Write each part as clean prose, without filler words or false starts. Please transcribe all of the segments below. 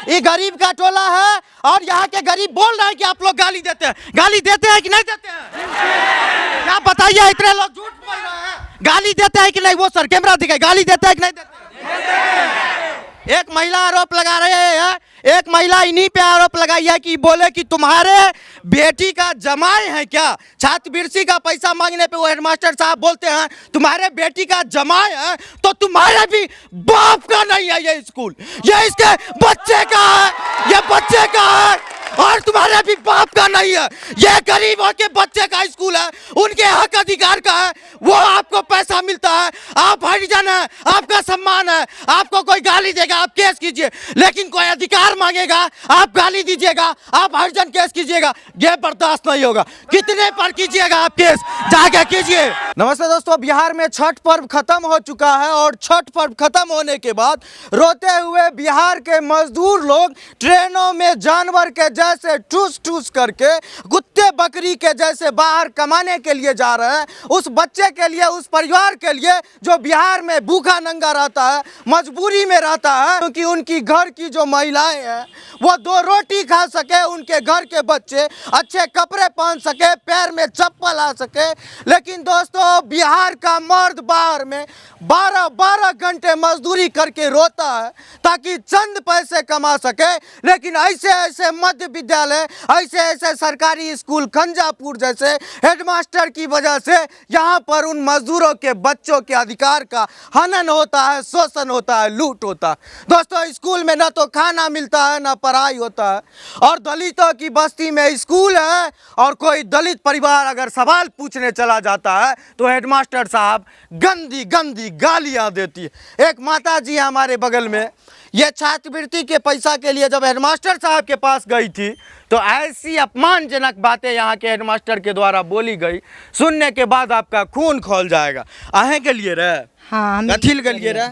ये गरीब का टोला है और यहाँ के गरीब बोल रहे हैं कि आप लोग गाली देते हैं कि नहीं देते हैं? क्या बताइए, इतने लोग झूठ बोल रहे हैं, गाली देते हैं कि नहीं? वो सर कैमरा दिखाए, गाली देते हैं कि नहीं देते? एक महिला आरोप लगा रहे हैं, एक महिला इन्हीं पे आरोप लगाई है कि बोले कि तुम्हारे बेटी का जमाई है क्या? छात्रवृत्ति का पैसा मांगने पे वो हेडमास्टर साहब बोलते हैं तुम्हारे बेटी का जमाई है तो तुम्हारे भी बाप का नहीं है ये स्कूल, ये इसके बच्चे का है, ये बच्चे का है और तुम्हारे भी बाप का नहीं है। ये गरीबों के बच्चे का स्कूल है, उनके हक अधिकार का है, वो आपको पैसा मिलता है, आप हरिजन है, आपका सम्मान है, आपको कोई गाली देगा आप केस कीजिए, लेकिन कोई अधिकार मांगेगा आप गाली दीजिएगा, आप हरिजन केस कीजिएगा, ये बर्दाश्त नहीं होगा। कितने पर कीजिएगा आप केस, जाके कीजिए। नमस्ते दोस्तों, बिहार में छठ पर्व खत्म हो चुका है और छठ पर्व खत्म होने के बाद रोते हुए बिहार के मजदूर लोग ट्रेनों में जानवर के जैसे ठूस ठूस करके कुत्ते बकरी के जैसे बाहर कमाने के लिए जा रहे हैं। उस बच्चे के लिए, उस परिवार के लिए जो बिहार में भूखा नंगा रहता है, मजबूरी में रहता है, क्योंकि उनकी घर की जो महिलाएं हैं वो 2 रोटी खा सके, उनके घर के बच्चे अच्छे कपड़े पहन सके, पैर में चप्पल आ सके। लेकिन दोस्तों, बिहार का मर्द बाहर में 12-12 घंटे मजदूरी करके रोता है ताकि चंद पैसे कमा सके। लेकिन ऐसे ऐसे मध्य विद्यालय, ऐसे ऐसे सरकारी स्कूल खंजापुर जैसे हेडमास्टर की वजह से यहाँ पर उन मजदूरों के बच्चों के अधिकार का हनन होता है, शोषण होता है, लूट होता है। दोस्तों, स्कूल में ना तो खाना मिलता है ना पढ़ाई होता है और दलितों की बस्ती में स्कूल है और कोई दलित परिवार अगर सवाल पूछने चला जाता है तो हेडमास्टर साहब गंदी गंदी गालियां देती है। एक माता जी हमारे बगल में ये छात्रवृत्ति के पैसा के लिए जब हेडमास्टर साहब के पास गई थी तो ऐसी अपमानजनक बातें यहाँ के हेडमास्टर के द्वारा बोली गई, सुनने के बाद आपका खून खौल जाएगा। अहें के लिए रहे, हाँ, कथिल के लिए रहे,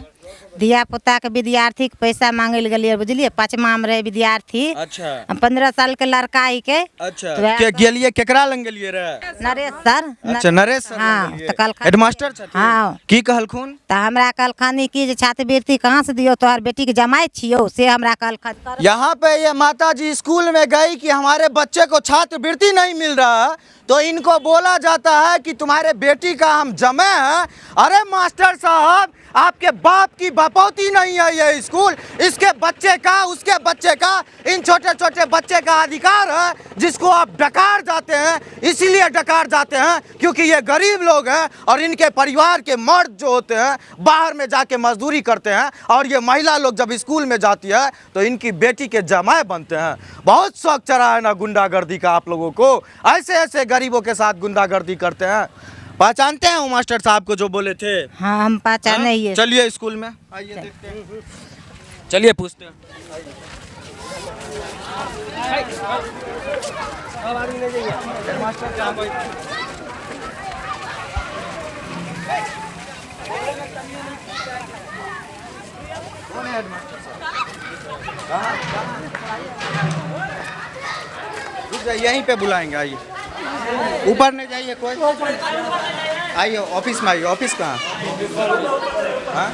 धिया पुता के विद्यार्थी के पैसा मांगे गलिए, बुझलिए, 5मा में रहे विद्यार्थी। अच्छा, 15 साल के लड़का ही के। अच्छा, के गेलिए केकरा लंग गेलिए रहे? नरेश सर। अच्छा, नरेश सर। हाँ, तो कल हेडमास्टर छथिन। हाँ, की कहलखुन? तो हमरा कहलखनी कि जे छात्रवृत्ति कहाँ से दियो, तोहर बेटी के जमाई छियो, से हमरा कहलखन। यहाँ पे ये माता जी स्कूल में गई कि हमारे बच्चे को छात्रवृत्ति नहीं मिल रहा है तो इनको बोला जाता है कि तुम्हारे बेटी का हम जमे हैं। अरे मास्टर साहब, आपके बाप की बपौती नहीं है ये स्कूल, इसके बच्चे का, उसके बच्चे का, इन छोटे छोटे बच्चे का अधिकार है जिसको आप डकार जाते हैं। इसीलिए डकार जाते हैं क्योंकि ये गरीब लोग हैं और इनके परिवार के मर्द जो होते हैं बाहर में जाके मजदूरी करते हैं और ये महिला लोग जब स्कूल में जाती है तो इनकी बेटी के जमाए बनते हैं। बहुत शौक चढ़ा है ना गुंडागर्दी का आप लोगों को, ऐसे ऐसे गरीबों के साथ गुंडागर्दी करते हैं। पहचानते हैं वो मास्टर साहब को जो बोले थे? हाँ, हम पहचाने ही है। चलिए स्कूल में आइए, देखते हैं, चलिए पूछते हैं। कौन है हेडमास्टर साहब? यहीं पे बुलाएंगे, आइए, ऊपर नहीं जाइए कोई, आइए ऑफिस में आइए। ऑफिस कहाँ? हाँ,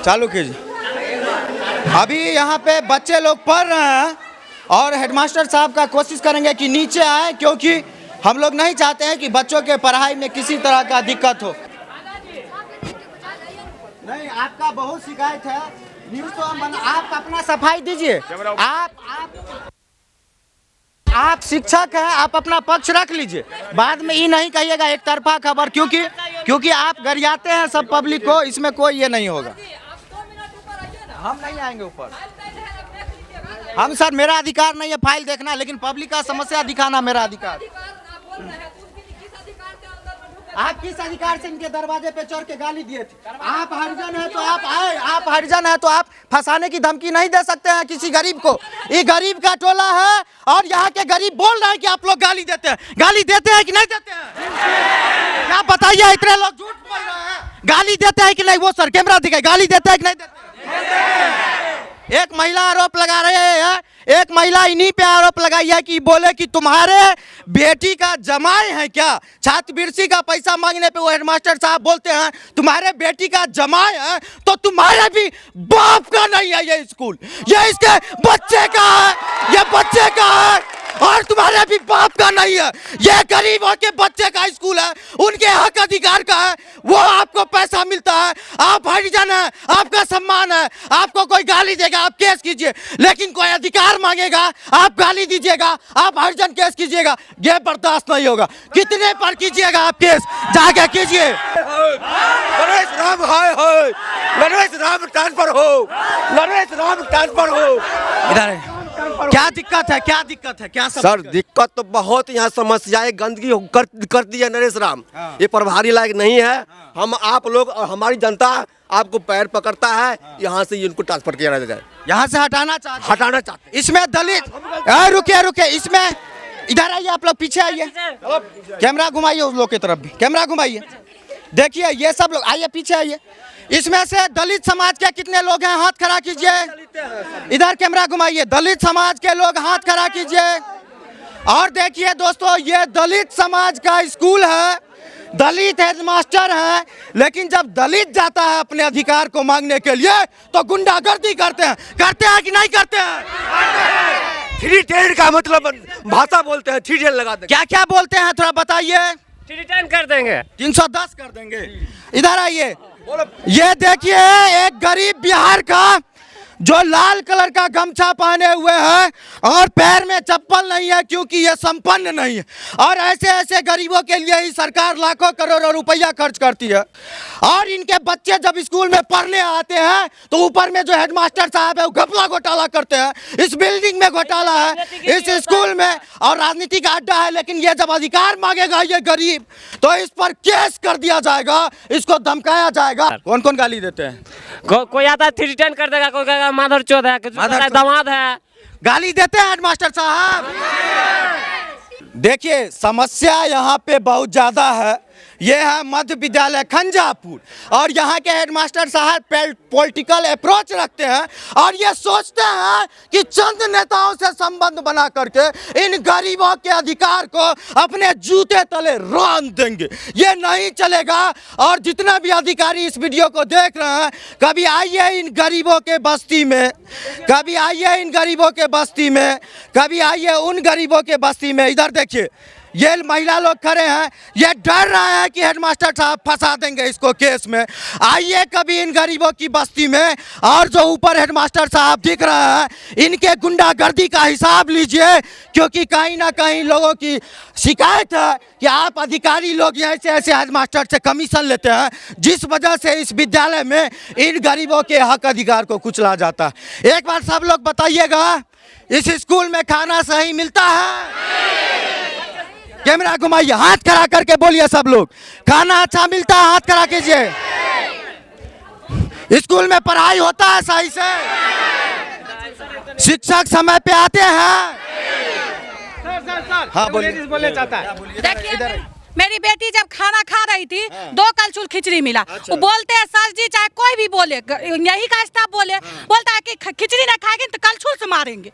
चालू कीजिए। अभी यहाँ पे बच्चे लोग पढ़ रहे हैं और हेडमास्टर साहब का कोशिश करेंगे कि नीचे आए, क्योंकि हम लोग नहीं चाहते हैं कि बच्चों के पढ़ाई में किसी तरह का दिक्कत हो। नहीं, आपका बहुत शिकायत है, न्यूज़ तो हम आप अपना सफाई दीजिए। आप शिक्षक हैं, आप अपना पक्ष रख लीजिए, बाद में ये नहीं कहिएगा एक तरफा खबर, क्योंकि आप गरियाते हैं सब पब्लिक को, इसमें कोई ये नहीं होगा। हम नहीं आएंगे ऊपर, हम सर, मेरा अधिकार नहीं है फाइल देखना, लेकिन पब्लिक का समस्या दिखाना मेरा अधिकार। आप किस अधिकार से इनके दरवाजे पे चढ़ के गाली दिए थे? आप हरिजन है तो आप आए, आप हरिजन है तो आप फंसाने की धमकी नहीं दे सकते हैं किसी गरीब को। ये गरीब का टोला है और यहाँ के गरीब बोल रहे हैं कि आप लोग गाली देते हैं कि नहीं देते हैं? क्या बताइए, इतने लोग झूठ बोल रहे हैं, गाली देते हैं कि नहीं? वो सर कैमरा दिखाए, गाली देते हैं कि नहीं देते हैं? एक महिला आरोप लगा रहे हैं, एक महिला इन्हीं पे आरोप लगाई है कि बोले कि तुम्हारे बेटी का जमाई है क्या। छात्रवृत्ति का पैसा मांगने पे वो हेडमास्टर साहब बोलते हैं तुम्हारे बेटी का जमाई है तो तुम्हारे भी बाप का नहीं है ये स्कूल, ये इसके बच्चे का है, ये बच्चे का है और तुम्हारे भी बाप का नहीं है। ये गरीबों के बच्चे का स्कूल है, उनके हक अधिकार का है, वो आपको पैसा मिलता है, आप हरिजन है, आपका सम्मान है। आपको कोई गाली देगा आप केस कीजिए, लेकिन कोई अधिकार मांगेगा आप गाली दीजिएगा, आप हरिजन केस कीजिएगा, ये बर्दाश्त नहीं होगा। कितने पर कीजिएगा आप केस, जाके कीजिए। गणेश राम हाय हाय, गणेश राम ट्रांसफर हो, गणेश राम ट्रांसफर हो। इधर है। क्या दिक्कत है, क्या दिक्कत है, क्या सर दिक्कत तो बहुत, यहाँ समस्याएं गंदगी कर दी है नरेश राम। ये प्रभारी लायक नहीं है। हम आप लोग और हमारी जनता आपको पैर पकड़ता है, यहाँ से इनको ट्रांसफर किया जाए, यहाँ से हटाना चाहते। इसमें दलित रुके, इसमें इधर आइए, आप लोग पीछे आइए, कैमरा घुमाइए उस लोग की तरफ भी, कैमरा घुमाइए। देखिए ये सब लोग आइए, पीछे आइए। इसमें से दलित समाज के कितने लोग हैं, हाथ खड़ा कीजिए। इधर कैमरा घुमाइए, दलित समाज के लोग हाथ खड़ा कीजिए। और देखिए दोस्तों, ये दलित समाज का स्कूल है, दलित हेडमास्टर हैं, लेकिन जब दलित जाता है अपने अधिकार को मांगने के लिए तो गुंडागर्दी करते हैं कि नहीं करते हैं? 310 का मतलब भाषा बोलते हैं, 310 लगा देंगे। क्या क्या बोलते हैं थोड़ा बताइए। 310 कर देंगे, 310 कर देंगे। इधर आइए, ये देखिए एक गरीब बिहार का जो लाल कलर का गमछा पहने हुए हैं और पैर में चप्पल नहीं है क्योंकि ये संपन्न नहीं है। और ऐसे ऐसे गरीबों के लिए ही सरकार लाखों करोड़ों रुपया खर्च करती है। और इनके बच्चे जब स्कूल में पढ़ने आते हैं तो ऊपर में जो हेडमास्टर साहब है वो घपला घोटाला करते हैं। इस बिल्डिंग में घोटाला है, इस स्कूल में, और राजनीति का अड्डा है। लेकिन ये जब अधिकार मांगेगा ये गरीब तो इस पर केस कर दिया जाएगा, इसको धमकाया जाएगा। कौन कौन गाली देते हैं? कोई आता है 310 कर देगा, कोई कहेगा माधर चौथ है, दामाद है, गाली देते हैं हेडमास्टर साहब। देखिए समस्या यहाँ पे बहुत ज्यादा है। ये है मध्य विद्यालय खंजापुर और यहाँ के हेडमास्टर साहब पॉलिटिकल अप्रोच रखते हैं और ये सोचते हैं कि चंद नेताओं से संबंध बना करके इन गरीबों के अधिकार को अपने जूते तले रौंद देंगे। ये नहीं चलेगा। और जितने भी अधिकारी इस वीडियो को देख रहे हैं, कभी आइए इन गरीबों के बस्ती में, कभी आइए इन गरीबों के बस्ती में, कभी आइए उन गरीबों के बस्ती में। इधर देखिए ये महिला लोग खड़े हैं, ये डर रहे हैं कि हेडमास्टर साहब फंसा देंगे इसको केस में। आइए कभी इन गरीबों की बस्ती में, और जो ऊपर हेडमास्टर साहब दिख रहे हैं इनके गुंडागर्दी का हिसाब लीजिए, क्योंकि कहीं ना कहीं लोगों की शिकायत है कि आप अधिकारी लोग ऐसे ऐसे हेडमास्टर से कमीशन लेते हैं, जिस वजह से इस विद्यालय में इन गरीबों के हक अधिकार को कुचला जाता है। एक बार सब लोग बताइएगा, इस स्कूल में खाना सही मिलता है? कैमरा घुमाइए, हाथ खड़ा करके बोलिए सब लोग, खाना अच्छा मिलता है? हाथ खड़ा कीजिए। स्कूल में पढ़ाई होता है सही से? शिक्षक समय पे आते हैं? हाँ बोलना चाहता है। देखिए मेरी बेटी जब खाना खा रही थी 2 कलछुल खिचड़ी मिला। वो बोलते हैं सर जी, चाहे कोई भी बोले, यही का स्टाफ बोले, बोलता है कि खिचड़ी ना खाएंगे तो कलछुल से मारेंगे।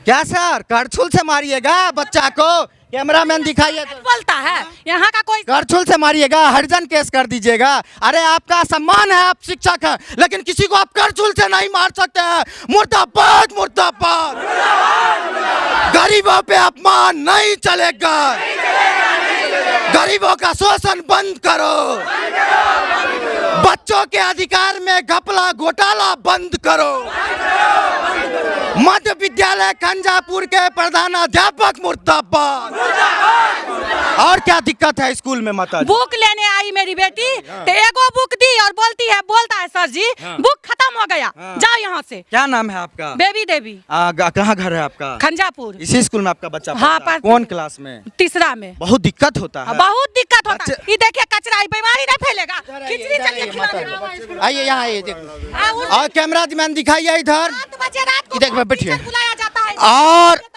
क्या सर, करछुल से मारिएगा बच्चा को? कैमरामैन दिखाइए तो। बोलता है यहाँ का कोई करछुल से मारिएगा, हरिजन केस कर दीजिएगा। अरे आपका सम्मान है, आप शिक्षक हैं, लेकिन किसी को आप करछुल से नहीं मार सकते हैं। मुर्दाबाद मुर्दाबाद। गरीबों पे अपमान नहीं चलेगा। गरीबों का शोषण बंद करो। बच्चों के अधिकार में घपला घोटाला बंद करो। मध्य विद्यालय खंजापुर के प्रधानाध्यापक मुर्दाबाद। और क्या दिक्कत है स्कूल में माता जी? बुक लेने आई मेरी बेटी, तो एगो बुक दी और बोलता है सर जी बुक खत्म हो गया, जाओ यहाँ से। क्या नाम है आपका? बेबी देवी। कहाँ घर है आपका? खंजापुर। इसी स्कूल में आपका बच्चा हाँ, पढ़ता है? कौन क्लास में? तीसरा में। बहुत दिक्कत होता है। बहुत दिक्कत होता है। ये देखिए कचरा, बीमारी नहीं फैलेगा। खिचड़ी चलिए खिला देगा। आइए यहाँ आइए, देखो। और कैमरा मैन दिखाइए इधर। बैठिए। बुलाया जाता है।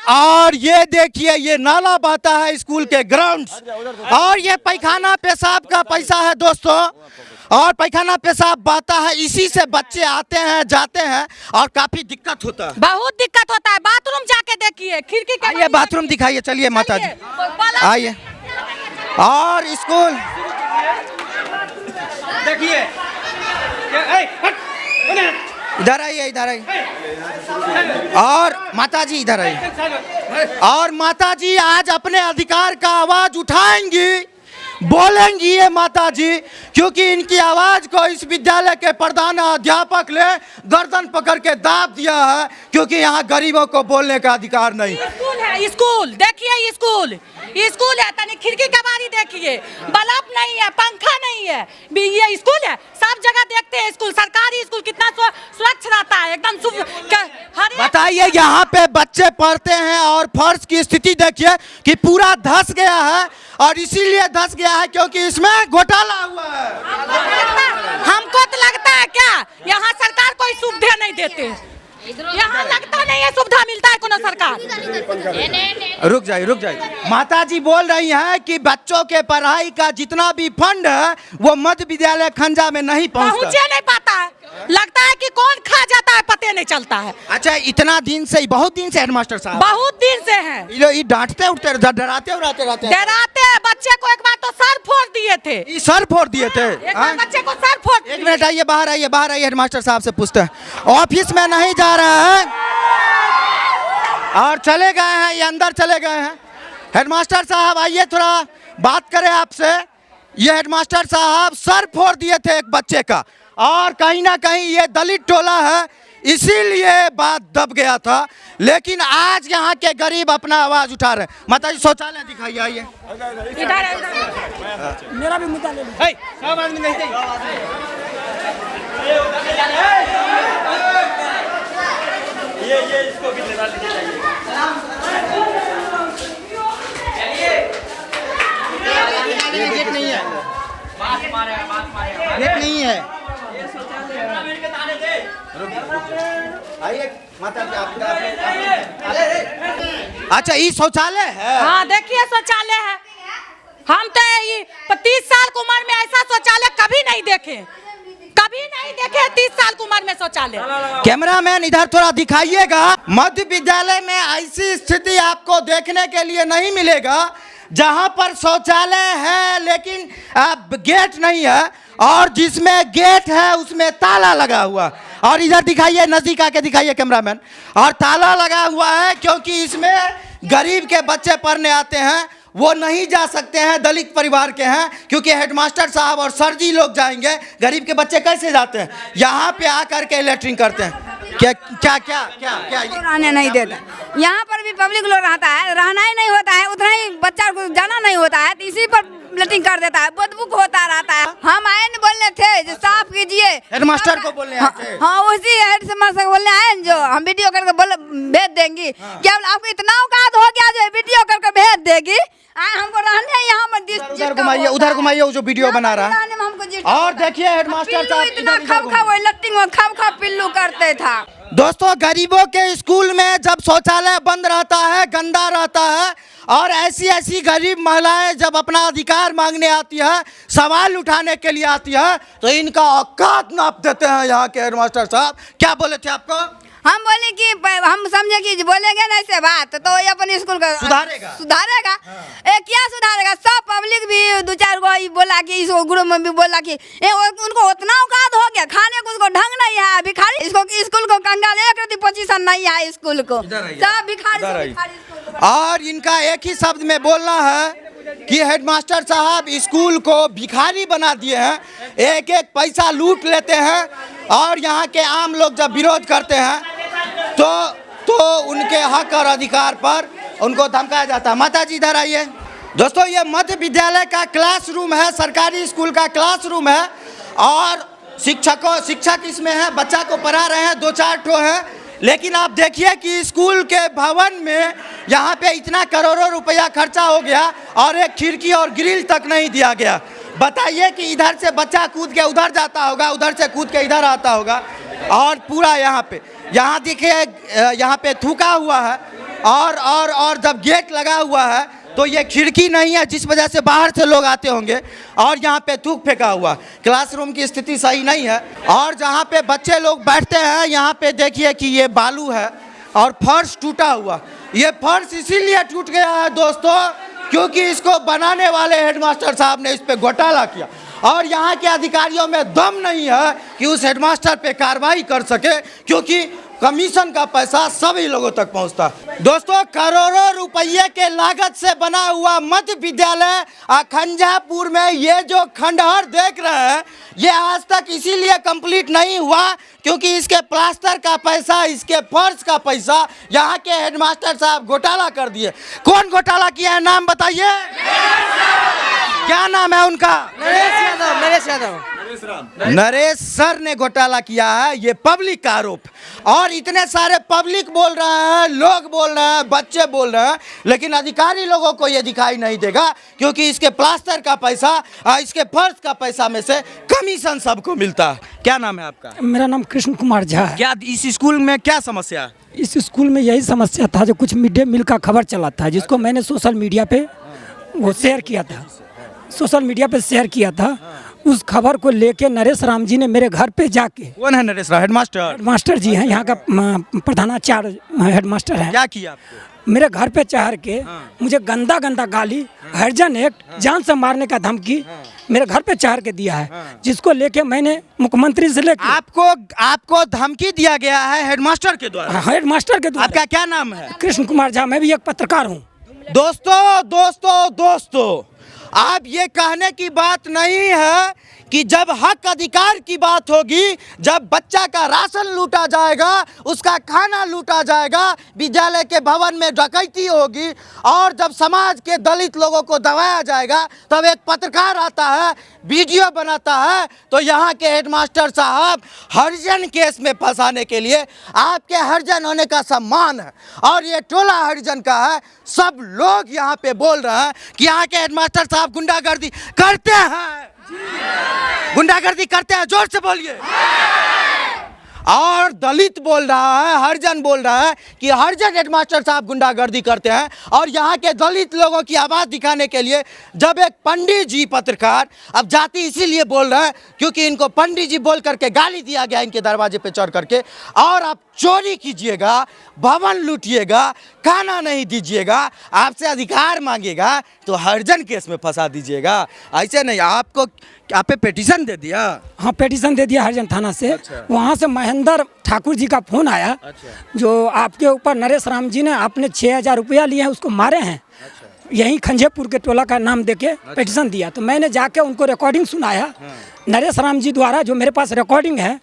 और ये देखिए ये नाला बहता है स्कूल के ग्राउंड, और ये पैखाना पेशाब का पैसा है दोस्तों। और पैखाना पेशाब बहता है, इसी से बच्चे आते हैं जाते हैं और काफी दिक्कत होता है। बहुत दिक्कत होता है। बाथरूम जाके देखिए, खिड़की के आइए बाथरूम दिखाइए, चलिए माता जी आइए। और स्कूल देखिए, इधर आइए, इधर आइए। और माता जी इधर आइए। और माता जी आज अपने अधिकार का आवाज उठाएंगी, बोलेंगी ये माता जी, क्योंकि इनकी आवाज को इस विद्यालय के प्रधान अध्यापक ने गर्दन पकड़ के दाब दिया है, क्योंकि यहाँ गरीबों को बोलने का अधिकार नहीं। स्कूल है, स्कूल देखिए, स्कूल स्कूल है, तनी खिड़की कबारी देखिए, बल्ब नहीं है, पंखा नहीं है, ये स्कूल है। सब जगह देखते हैं स्कूल, सरकारी स्कूल कितना स्वच्छ रहता है, एकदम बताइए यहाँ पे बच्चे पढ़ते हैं और फर्श की स्थिति देखिए कि पूरा धंस गया है, और इसीलिए धंस गया है क्योंकि इसमें घोटाला हुआ है। हमको तो लगता है क्या यहाँ सरकार कोई सुविधा नहीं देते, यहाँ लगता नहीं है सुविधा मिलता है कोनो सरकार। रुक जाइए। माता जी बोल रही हैं कि बच्चों के पढ़ाई का जितना भी फंड है वो मध्य विद्यालय खंजा में नहीं पहुँचे नहीं पाता है, लगता है कि कौन खा जाता है पता नहीं चलता है। अच्छा, इतना दिन से, बहुत दिन से हेडमास्टर साहब, बहुत दिन से है ये डांटते उठते डराते रहते हैं बच्चे को। एक बार तो सर फोड़ दिए थे, सर फोड़ दिए थे बच्चे को सर फोड़। एक मिनट आइए, बाहर आइए हेडमास्टर साहब से पूछते हैं। ऑफिस में नहीं जा रहा है और चले गए हैं, ये अंदर चले गए हैं। हेडमास्टर साहब आइए, थोड़ा बात करें आपसे। ये हेडमास्टर साहब सर फोड़ दिए थे एक बच्चे का, और कहीं ना कहीं ये दलित टोला है, इसीलिए बात दब गया था। लेकिन आज यहाँ के गरीब अपना आवाज उठा रहे हैं। माता जी शौचालय दिखाइए, आइए। मेरा भी मुद्दा ले लो। सब आदमी नहीं ये इसको भी निकाल दीजिए। गेट नहीं है, गेट नहीं है। आइए माता जी, अच्छा ये शौचालय है? हाँ देखिए शौचालय है। हम तो 30 साल की उम्र में ऐसा शौचालय कभी नहीं देखे 30 साल की उम्र में शौचालय। कैमरामैन इधर थोड़ा दिखाइएगा। मध्य विद्यालय में ऐसी स्थिति आपको देखने के लिए नहीं मिलेगा जहां पर शौचालय है लेकिन गेट नहीं है, और जिसमें गेट है उसमें ताला लगा हुआ। और इधर दिखाइए, नजदीक आके दिखाइए कैमरामैन। और ताला लगा हुआ है क्योंकि इसमें गरीब के बच्चे पढ़ने आते हैं, वो नहीं जा सकते हैं, दलित परिवार के हैं, क्योंकि हेडमास्टर साहब और सर जी लोग जाएंगे, गरीब के बच्चे कैसे जाते हैं? यहाँ पे आकर के लेटरिन करते हैं। क्या क्या क्या क्या क्या रहने नहीं देता। यहाँ पर भी पब्लिक लोग रहता है, रहना ही नहीं होता है, उतना ही बच्चा को जाना नहीं होता है, तो इसी पर लेटरिन कर देता है, बदबू होता रहता है। हम आए न बोलने थे जो साफ कीजिए, हेडमास्टर को बोलने आए थे। हाँ उसी हेडमास्टर को बोलने आए जो हम वीडियो करके भेज देंगी। क्या आपको इतना औकात हो गया जो वीडियो करके भेज देगी? हमको रहने यहाँ पर उधर घुमाइए वो जो वीडियो बना रहा है। और देखिए हेडमास्टर साहब खब पिल्लू करते था। दोस्तों, गरीबों के स्कूल में जब शौचालय बंद रहता है, गंदा रहता है, और ऐसी गरीब महिलाएं जब अपना अधिकार मांगने आती है, सवाल उठाने के लिए आती है, तो इनका औकात नाप देते हैं यहाँ के हेडमास्टर साहब। क्या बोले थे आपको? हम बोले कि हम समझे कि बोलेंगे ना ऐसे बात तो ये अपन स्कूल का सुधारेगा। हाँ। क्या सुधारेगा? सब पब्लिक भी 2-4 गो बोला कि इस ग्रुप में भी बोला कि उनको उतना औकात हो गया, खाने को उसको ढंग नहीं है, भिखारी इसको स्कूल को कंगाल 1 पोजीशन नहीं है स्कूल को, सब भिखारी। और इनका एक ही शब्द में बोलना है कि हेडमास्टर साहब स्कूल को भिखारी बना दिए हैं, एक पैसा लूट लेते हैं, और यहाँ के आम लोग जब विरोध करते हैं तो उनके हक और अधिकार पर उनको धमकाया जाता है। माता जी इधर आइए। दोस्तों, ये मध्य विद्यालय का क्लासरूम है, सरकारी स्कूल का क्लासरूम है, और शिक्षक इसमें है, बच्चा को पढ़ा रहे हैं, 2-4 ठो है। लेकिन आप देखिए कि स्कूल के भवन में यहाँ पे इतना करोड़ों रुपया खर्चा हो गया और एक खिड़की और ग्रिल तक नहीं दिया गया। बताइए कि इधर से बच्चा कूद के उधर जाता होगा, उधर से कूद के इधर आता होगा, और पूरा यहाँ देखिए यहाँ पे थूका हुआ है, और जब गेट लगा हुआ है तो ये खिड़की नहीं है जिस वजह से बाहर से लोग आते होंगे, और यहाँ पे थूक फेंका हुआ। क्लासरूम की स्थिति सही नहीं है, और जहाँ पे बच्चे लोग बैठते हैं यहाँ पे देखिए कि ये बालू है और फर्श टूटा हुआ। ये फर्श इसीलिए टूट गया है दोस्तों क्योंकि इसको बनाने वाले हेडमास्टर साहब ने इस पे घोटाला किया, और यहाँ के अधिकारियों में दम नहीं है कि उस हेडमास्टर पे कार्रवाई कर सके, क्योंकि कमीशन का पैसा सभी लोगों तक पहुंचता है। दोस्तों, करोड़ों रुपये के लागत से बना हुआ मध्य विद्यालय खंजापुर में ये जो खंडहर देख रहे हैं, ये आज तक इसीलिए कंप्लीट नहीं हुआ क्योंकि इसके प्लास्टर का पैसा, इसके फर्श का पैसा यहाँ के हेडमास्टर साहब घोटाला कर दिए। कौन घोटाला किया है, नाम बताइए। क्या नाम है उनका? नरेश सर ने घोटाला किया है। ये पब्लिक का आरोप, और इतने सारे पब्लिक बोल रहे हैं, लोग बोल रहे हैं, बच्चे बोल रहे हैं, लेकिन अधिकारी लोगों को ये दिखाई नहीं देगा क्योंकि इसके प्लास्टर का पैसा, इसके फर्श का पैसा में से कमीशन सबको मिलता है। क्या नाम है आपका? मेरा नाम कृष्ण कुमार झा है। क्या इस स्कूल में क्या समस्या है? इस स्कूल में यही समस्या था, जो कुछ मिड डे मील का खबर चला था जिसको मैंने सोशल मीडिया पे वो शेयर किया था, सोशल मीडिया पे शेयर किया था। उस खबर को लेके नरेश राम जी ने मेरे घर पे जाके, कौन है नरेश राम? हेडमास्टर जी हैं, यहाँ का प्रधानाचार्य हेडमास्टर है। क्या किया आपको? मेरे घर पे चढ़ के मुझे गंदा गंदा गाली, हरिजन एक्ट, जान से मारने का धमकी मेरे घर पे चढ़ के दिया है, जिसको लेके मैंने मुख्यमंत्री से लेके आपको धमकी दिया गया है हेडमास्टर के द्वारा? हेडमास्टर के द्वारा। आपका क्या नाम है? कृष्ण कुमार झा। मैं भी एक पत्रकार हूँ। दोस्तों, आप ये कहने की बात नहीं है कि जब हक अधिकार की बात होगी, जब बच्चा का राशन लूटा जाएगा, उसका खाना लूटा जाएगा, विद्यालय के भवन में डकैती होगी, और जब समाज के दलित लोगों को दबाया जाएगा, तब एक पत्रकार आता है, वीडियो बनाता है, तो यहाँ के हेडमास्टर साहब हरिजन केस में फंसाने के लिए, आपके हरिजन होने का सम्मान है और ये टोला हरिजन का है, सब लोग यहाँ पे बोल रहे हैं कि यहाँ के हेडमास्टर साहब गुंडागर्दी करते हैं। गुंडागर्दी करते हैं, जोर से बोलिए। और दलित बोल रहा है, हरिजन बोल रहा है कि हरिजन हेडमास्टर साहब गुंडागर्दी करते हैं, और यहाँ के दलित लोगों की आवाज़ दिखाने के लिए जब एक पंडित जी पत्रकार, अब जाति इसीलिए बोल रहे हैं क्योंकि इनको पंडित जी बोल करके गाली दिया गया इनके दरवाजे पे चढ़ करके, और आप चोरी कीजिएगा, भवन लूटिएगा, खाना नहीं दीजिएगा, आपसे अधिकार मांगेगा तो हरिजन केस में फंसा दीजिएगा। ऐसे नहीं, आप पे पिटीशन दे दिया? हाँ, पिटीशन दे दिया हरिजन थाना से। अच्छा। वहाँ से महेंद्र ठाकुर जी का फोन आया। अच्छा। जो आपके ऊपर नरेश राम जी ने आपने 6,000 रुपया लिए हैं, उसको मारे हैं। अच्छा। यहीं खंजेपुर के टोला का नाम देके पिटीशन दिया, तो मैंने जाके उनको रिकॉर्डिंग सुनाया। हाँ। नरेश राम जी द्वारा, जो मेरे पास रिकॉर्डिंग है,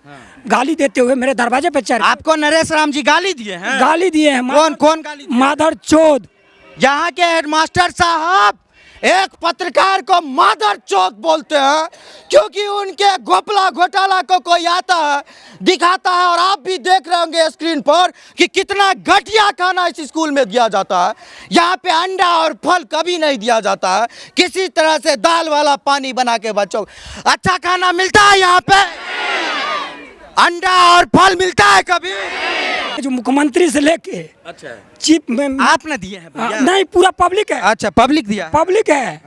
गाली देते हुए मेरे दरवाजे पे चढ़। आपको नरेश राम जी गाली दिए हैं? गाली दिए हैं। कौन गाली? माधर चोद। यहाँ के हेडमास्टर साहब एक पत्रकार को मादर चौथ बोलते हैं क्योंकि उनके घोटाला को कोई आता है, दिखाता है, और आप भी देख रहे होंगे स्क्रीन पर कि कितना घटिया खाना इस स्कूल में दिया जाता है। यहाँ पे अंडा और फल कभी नहीं दिया जाता है, किसी तरह से दाल वाला पानी बना के बच्चों को अच्छा खाना मिलता है। यहाँ पे अंडा और फल मिलता है कभी? जो मुख्यमंत्री से लेके चीफ में आपने दिए हैं? नहीं, पूरा पब्लिक है। अच्छा, पब्लिक दिया? पब्लिक है।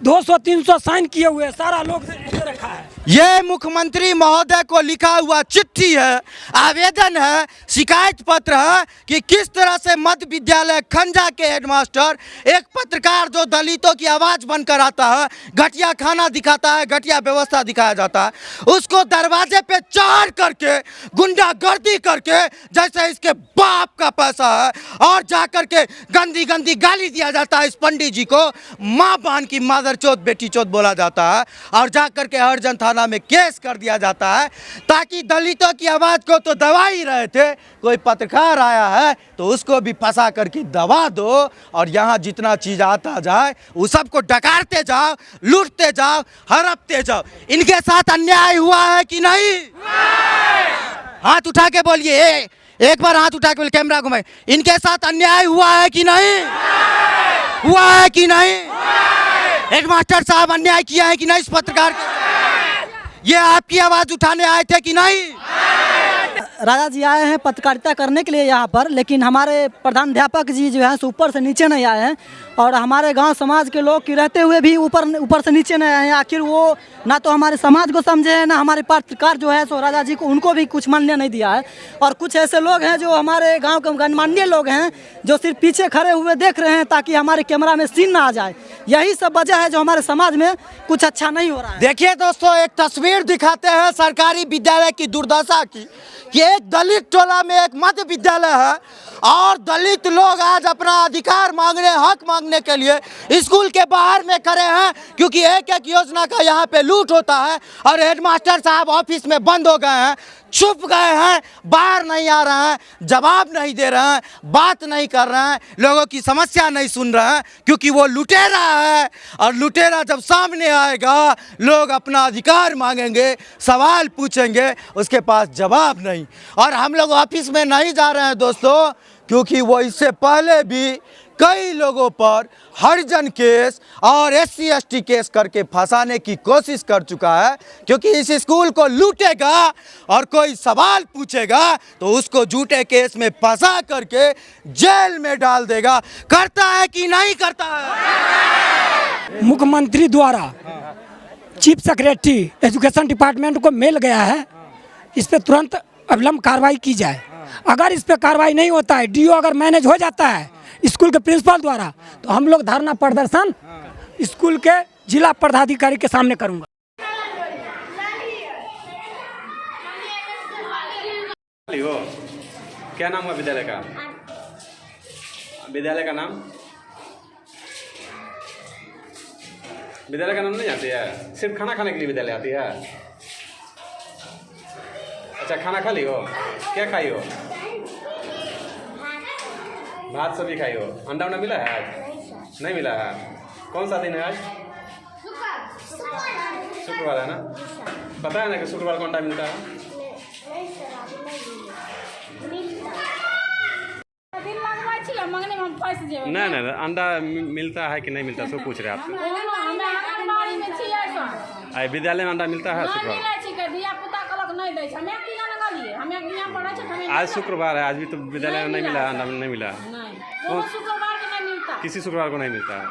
200-300 साइन किए हुए, सारा लोग रखा है। ये मुख्यमंत्री महोदय को लिखा हुआ चिट्ठी है, आवेदन है, शिकायत पत्र है कि किस तरह से मध्य विद्यालय खंजा के हेडमास्टर, एक पत्रकार जो दलितों की आवाज़ बनकर आता है, घटिया खाना दिखाता है, घटिया व्यवस्था दिखाया जाता है, उसको दरवाजे पे चढ़ करके गुंडागर्दी करके, जैसे इसके बाप का पैसा है, और जा करके गंदी गंदी गाली दिया जाता है इस पंडित जी को, माँ बहन की मादर चौथ, बेटी चौथ बोला जाता है, और जा करके हरिजन थाना में केस कर दिया जाता है ताकि दलितों की आवाज को तो दबा ही रहे थे, कोई पत्रकार आया है तो उसको भी फंसा करके दबा दो, और यहाँ जितना चीज आता जाए वो सबको डकारते जाओ, लूटते जाओ, हड़पते जाओ। इनके साथ अन्याय हुआ है कि नहीं? हाथ उठा के बोलिए, एक बार हाथ उठा के बोलिए, कैमरा घुमाए। इनके साथ अन्याय हुआ है कि नहीं? हुआ है कि नहीं? हेडमास्टर साहब अन्याय किया है कि नहीं इस पत्रकार के? ये आपकी आवाज उठाने आए थे कि नहीं? राजा जी आए हैं पत्रकारिता करने के लिए यहाँ पर, लेकिन हमारे प्रधानाध्यापक जी जो है सो ऊपर से नीचे नहीं आए हैं और हमारे गांव समाज के लोग की रहते हुए भी ऊपर से नीचे नहीं आए हैं। आखिर वो ना तो हमारे समाज को समझे हैं, ना हमारे पत्रकार जो है सो राजा जी को उनको भी कुछ मान्य नहीं दिया है। और कुछ ऐसे लोग हैं जो हमारे गाँव के गणमान्य लोग हैं जो सिर्फ पीछे खड़े हुए देख रहे हैं ताकि हमारे कैमरा में सीन ना आ जाए। यही सब वजह है जो हमारे समाज में कुछ अच्छा नहीं हो रहा है। देखिए दोस्तों, एक तस्वीर दिखाते हैं सरकारी विद्यालय की दुर्दशा की कि एक दलित टोला में एक मध्य विद्यालय है और दलित लोग आज अपना अधिकार मांगने, हक मांगने के लिए स्कूल के बाहर में खड़े हैं, क्योंकि एक एक योजना का यहाँ पे लूट होता है और हेडमास्टर साहब ऑफिस में बंद हो गए हैं, छुप गए हैं, बाहर नहीं आ रहे हैं, जवाब नहीं दे रहे हैं, बात नहीं कर रहे हैं, लोगों की समस्या नहीं सुन रहे हैं, क्योंकि वो लुटेरा है और लुटेरा जब सामने आएगा लोग अपना अधिकार मांगेंगे, सवाल पूछेंगे, उसके पास जवाब नहीं। और हम लोग ऑफिस में नहीं जा रहे हैं दोस्तों, क्योंकि वो इससे पहले भी कई लोगों पर हरिजन केस और SC ST केस करके फंसाने की कोशिश कर चुका है, क्योंकि इस स्कूल को लूटेगा और कोई सवाल पूछेगा तो उसको झूठे केस में फंसा करके जेल में डाल देगा। करता है कि नहीं करता है? मुख्यमंत्री द्वारा चीफ सेक्रेटरी एजुकेशन डिपार्टमेंट को मेल गया है, इस पर तुरंत अविलंब कार्रवाई की जाए। अगर इस पर कार्रवाई नहीं होता है, DO अगर मैनेज हो जाता है स्कूल के प्रिंसिपल द्वारा, तो हम लोग धरना प्रदर्शन स्कूल के जिला पदाधिकारी के सामने करूंगा। क्या नाम है विद्यालय का? विद्यालय का नाम नहीं आती है? सिर्फ खाना खाने के लिए विद्यालय आती है? अच्छा, खाना खा ली हो? क्या खाई हो? भात सब्जी खाई हो? अंडा उंडा मिला है आज? नहीं मिला है। कौन सा दिन है आज? शुक्रवार है ना? पता है ना कि शुक्रवार को अंडा मिलता है? नहीं, अंडा मिलता है कि नहीं मिलता सो पूछ रहे आपसे। विद्यालय में अंडा मिलता है शुक्रवार? आज शुक्रवार है, आज भी तो विद्यालय में नहीं मिला, अंडा नहीं मिला। किसी शुक्रवार को नहीं मिलता है।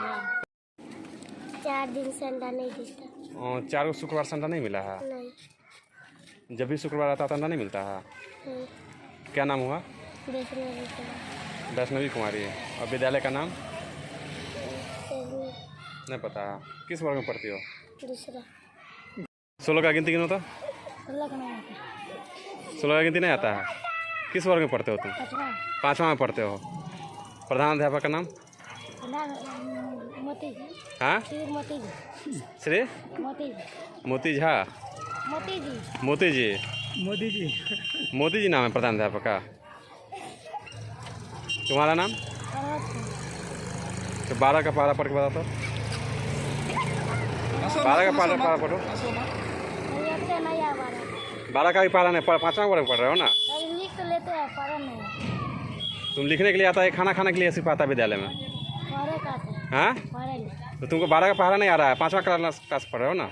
4 दिन से अंडा नहीं मिलता। 4 शुक्रवार से अंडा नहीं मिला है? नहीं। जब भी शुक्रवार आता है तो अंडा नहीं मिलता है? नहीं। क्या नाम हुआ? वैष्णवी कुमारी। और विद्यालय का नाम? नहीं पता है। किस वर्ग में पढ़ती हो? दूसरा। 16 का गिनती गिनो तो? 16 का गिनती नहीं आता है? किस वर्ग में पढ़ते हो तुम? 5वां में पढ़ते हो। प्रधानाध्यापक का नाम? हाँ? श्री मोती झा। मोती जी नाम है प्रधानाध्यापक का। तुम्हारा नाम? तो 12 का पारा पढ़ के बता तो। 12 का पारा पढ़ो। 12 का भी पारा नहीं, 5वां वर्ग पढ़ रहे हो ना? लिख लेते हैं, पढ़ा नहीं। तुम लिखने के लिए आता है, खाना खाने के लिए सिर्फ आता है विद्यालय में? हाँ? तो तुमको 12 का पढ़ा नहीं आ रहा है, 5वां क्लास पढ़ रहे हो ना?